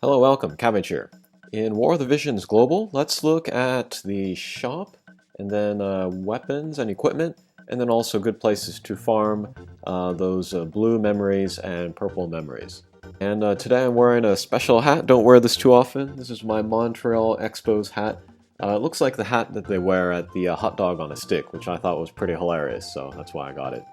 Hello, welcome, Cabbage here. In War of the Visions Global, let's look at the shop, and then weapons and equipment, and then also good places to farm those blue memories and purple memories. And today I'm wearing a special hat. Don't wear this too often. This is my Montreal Expos hat. It looks like the hat that they wear at the hot dog on a stick, which I thought was pretty hilarious, so that's why I got it.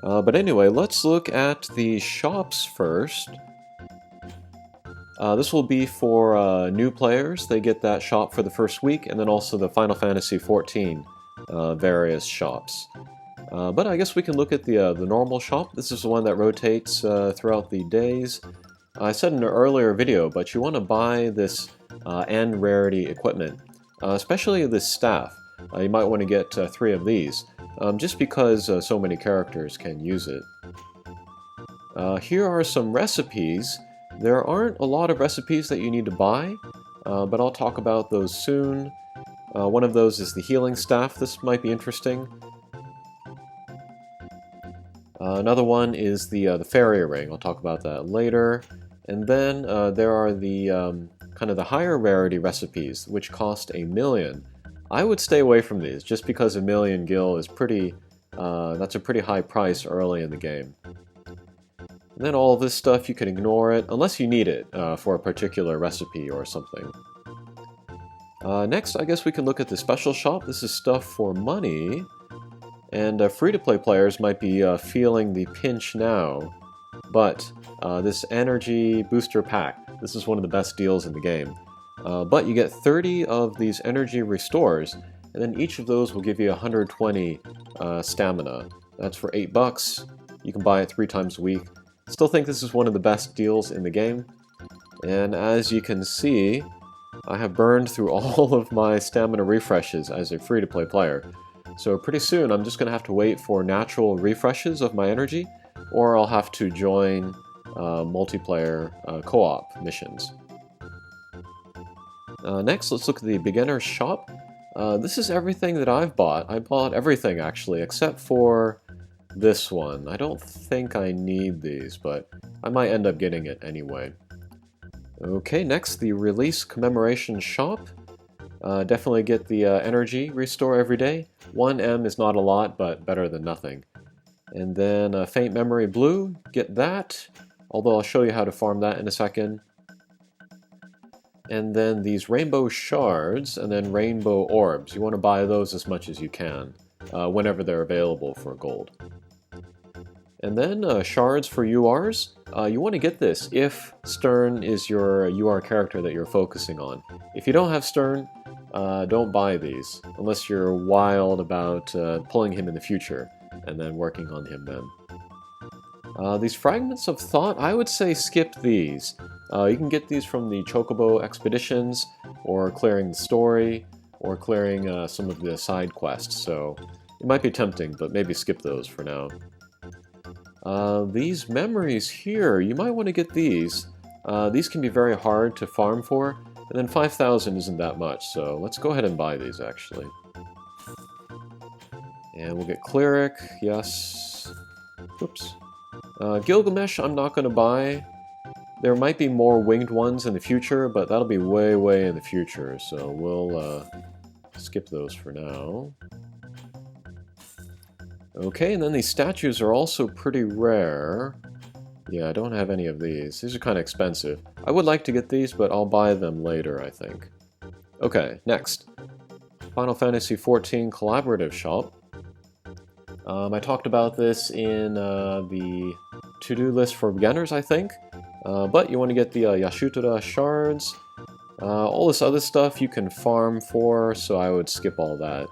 But anyway, let's look at the shops first. This will be for new players. They get that shop for the first week, and then also the Final Fantasy XIV various shops. But I guess we can look at the normal shop. This is the one that rotates throughout the days. I said in an earlier video, but you want to buy this and rarity equipment, especially this staff. You might want to get 3 of these, just because so many characters can use it. Here are some recipes. There aren't a lot of recipes that you need to buy, but I'll talk about those soon. One of those is the healing staff. This might be interesting. Another one is the fairy ring. I'll talk about that later. And then there are the kind of the higher rarity recipes, which cost 1,000,000. I would stay away from these, just because 1,000,000 gil is pretty. That's a pretty high price early in the game. And then all this stuff, you can ignore it, unless you need it for a particular recipe or something. Next, I guess we can look at the special shop. This is stuff for money, and free-to-play players might be feeling the pinch now, but this energy booster pack, this is one of the best deals in the game. But you get 30 of these energy restores, and then each of those will give you 120 stamina. That's for $8. You can buy it 3 times a week. Still think this is one of the best deals in the game, and as you can see, I have burned through all of my stamina refreshes as a free-to-play player. So pretty soon I'm just going to have to wait for natural refreshes of my energy, or I'll have to join multiplayer co-op missions. Next, let's look at the beginner shop. This is everything that I've bought. I bought everything actually, except for this one. I don't think I need these, but I might end up getting it anyway. Okay, next, the release commemoration shop. Definitely get the energy restore every day. 1M is not a lot, but better than nothing. And then Faint Memory Blue, get that, although I'll show you how to farm that in a second. And then these Rainbow Shards, and then Rainbow Orbs. You want to buy those as much as you can, whenever they're available for gold. And then shards for URs. You want to get this if Stern is your UR character that you're focusing on. If you don't have Stern, don't buy these, unless you're wild about pulling him in the future, and then working on him then. These Fragments of Thought, I would say skip these. You can get these from the Chocobo expeditions, or clearing the story, or clearing some of the side quests, so it might be tempting, but maybe skip those for now. These memories here, you might want to get these. These can be very hard to farm for, and then 5,000 isn't that much, so let's go ahead and buy these actually. And we'll get Cleric, yes. Oops. Gilgamesh I'm not going to buy. There might be more winged ones in the future, but that'll be way, way in the future, so we'll skip those for now. Okay, and then these statues are also pretty rare. Yeah, I don't have any of these. These are kind of expensive. I would like to get these, but I'll buy them later, I think. Okay, next. Final Fantasy XIV Collaborative Shop. I talked about this in the to-do list for beginners, I think. But you want to get the Yashutura Shards. All this other stuff you can farm for, so I would skip all that.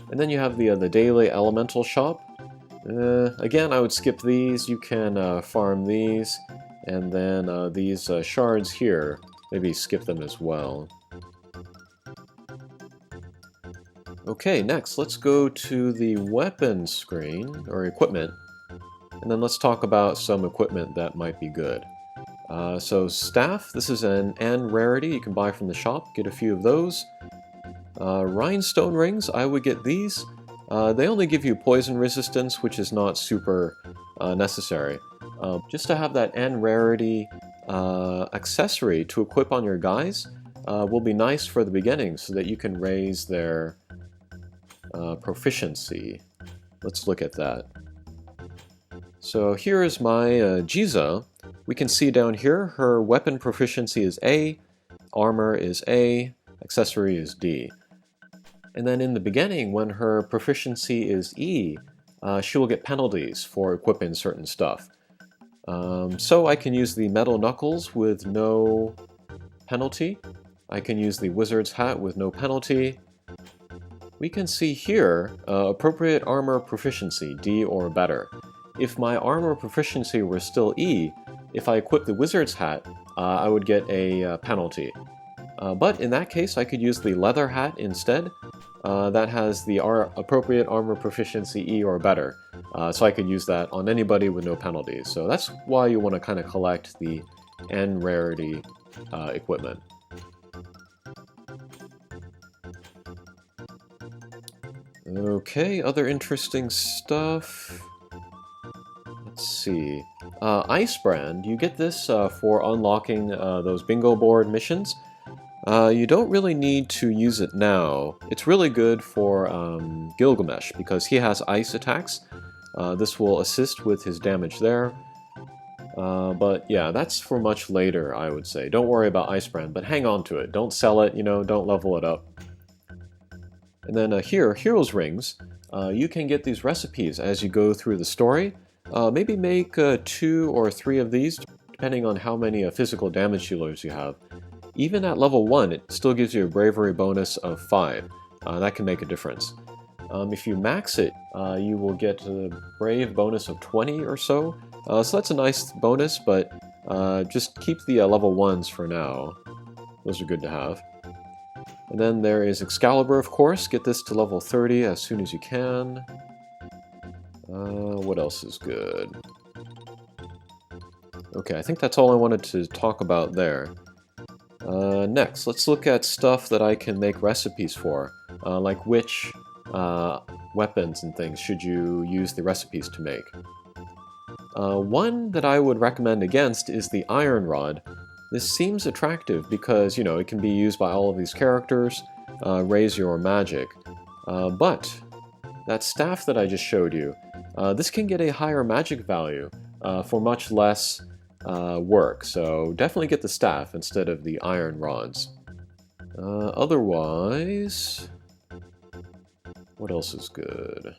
And then you have the daily elemental shop. Again, I would skip these. You can farm these, and then these shards here, maybe skip them as well. Okay, next let's go to the weapon screen, or equipment, and then let's talk about some equipment that might be good. So staff, this is an N rarity you can buy from the shop, get a few of those. Rhinestone rings, I would get these. They only give you poison resistance, which is not super necessary. Just to have that N rarity accessory to equip on your guys will be nice for the beginning so that you can raise their proficiency. Let's look at that. So here is my Jiza. We can see down here her weapon proficiency is A, armor is A, accessory is D. And then in the beginning, when her proficiency is E, she will get penalties for equipping certain stuff. So I can use the metal knuckles with no penalty. I can use the wizard's hat with no penalty. We can see here, appropriate armor proficiency, D or better. If my armor proficiency were still E, if I equip the wizard's hat, I would get a penalty. But in that case, I could use the leather hat instead. That has the appropriate armor proficiency E or better. So I could use that on anybody with no penalties. So that's why you want to kind of collect the N rarity equipment. Okay, other interesting stuff. Let's see. Icebrand, you get this for unlocking those bingo board missions. You don't really need to use it now. It's really good for Gilgamesh because he has ice attacks. This will assist with his damage there. But yeah, that's for much later, I would say. Don't worry about Icebrand, but hang on to it. Don't sell it, don't level it up. And then here, Heroes Rings. You can get these recipes as you go through the story. Maybe make 2 or 3 of these, depending on how many physical damage healers you have. Even at level 1, it still gives you a bravery bonus of 5. That can make a difference. If you max it, you will get a brave bonus of 20 or so. So that's a nice bonus, but just keep the level 1s for now. Those are good to have. And then there is Excalibur, of course. Get this to level 30 as soon as you can. What else is good? Okay, I think that's all I wanted to talk about there. Next, let's look at stuff that I can make recipes for, like which weapons and things should you use the recipes to make. One that I would recommend against is the Iron Rod. This seems attractive because, it can be used by all of these characters, raise your magic. But that staff that I just showed you, this can get a higher magic value for much less work, so definitely get the staff instead of the iron rods. Otherwise, what else is good?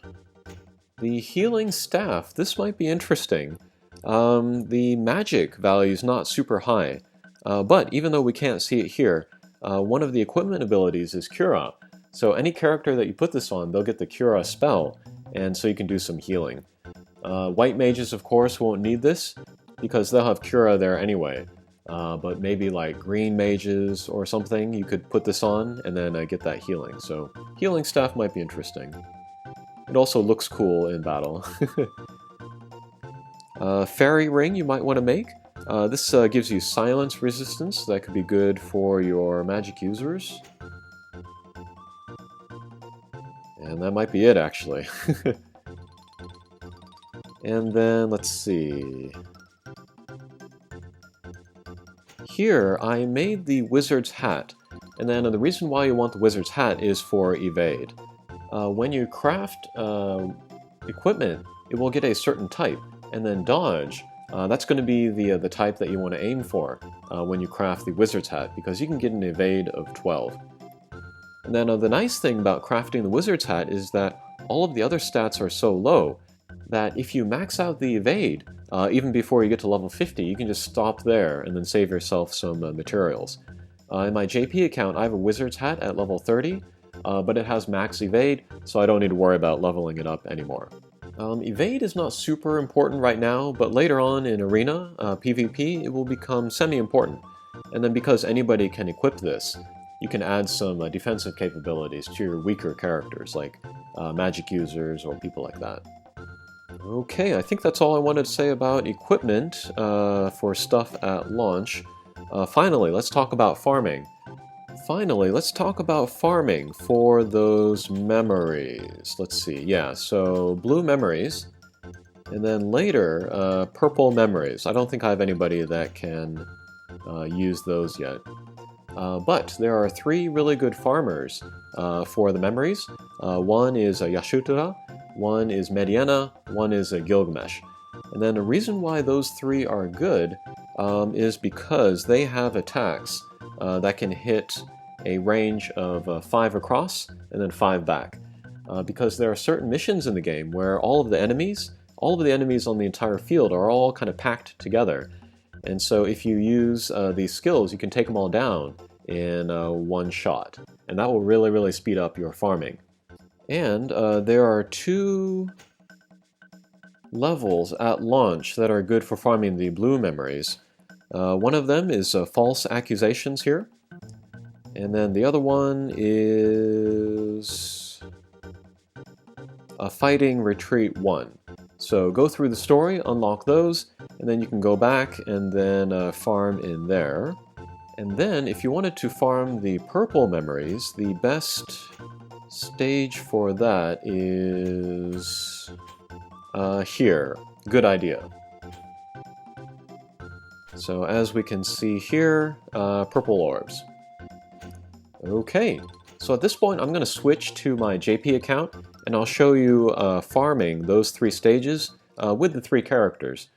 The healing staff, this might be interesting. The magic value is not super high, but even though we can't see it here, one of the equipment abilities is Cura. So any character that you put this on, they'll get the Cura spell, and so you can do some healing. White mages, of course, won't need this, because they'll have Cura there anyway. But maybe like green mages or something, you could put this on and then get that healing. So healing staff might be interesting. It also looks cool in battle. Fairy ring you might want to make. This gives you silence resistance. That could be good for your magic users. And that might be it, actually. And then, let's see. Here, I made the wizard's hat. And then the reason why you want the wizard's hat is for evade. When you craft equipment, it will get a certain type. And then dodge, that's going to be the type that you want to aim for when you craft the wizard's hat, because you can get an evade of 12. And then the nice thing about crafting the wizard's hat is that all of the other stats are so low that if you max out the evade, even before you get to level 50, you can just stop there and then save yourself some materials. In my JP account, I have a wizard's hat at level 30, but it has max evade, so I don't need to worry about leveling it up anymore. Evade is not super important right now, but later on in Arena, PvP, it will become semi-important. And then because anybody can equip this, you can add some defensive capabilities to your weaker characters, like magic users or people like that. Okay, I think that's all I wanted to say about equipment for stuff at launch. Finally, let's talk about farming. Finally, let's talk about farming for those memories. Let's see, yeah, so blue memories, and then later, purple memories. I don't think I have anybody that can used those yet. But there are three really good farmers for the memories. One is Yashutura, one is Mediana, one is Gilgamesh. And then the reason why those three are good is because they have attacks that can hit a range of 5 across and then 5 back. Because there are certain missions in the game where all of the enemies on the entire field are all kind of packed together. And so if you use these skills, you can take them all down in one shot. And that will really, really speed up your farming. And there are 2 levels at launch that are good for farming the blue memories. One of them is False Accusations here. And then the other one is Fighting Retreat 1. So go through the story, unlock those, and then you can go back and then farm in there. And then if you wanted to farm the purple memories, the best stage for that is here. Good idea. So as we can see here, purple orbs. Okay, so at this point I'm going to switch to my JP account and I'll show you farming those 3 stages with the 3 characters.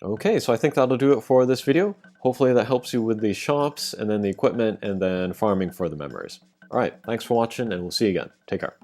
Okay, so I think that'll do it for this video. Hopefully that helps you with the shops, and then the equipment, and then farming for the members. Alright, thanks for watching, and we'll see you again. Take care.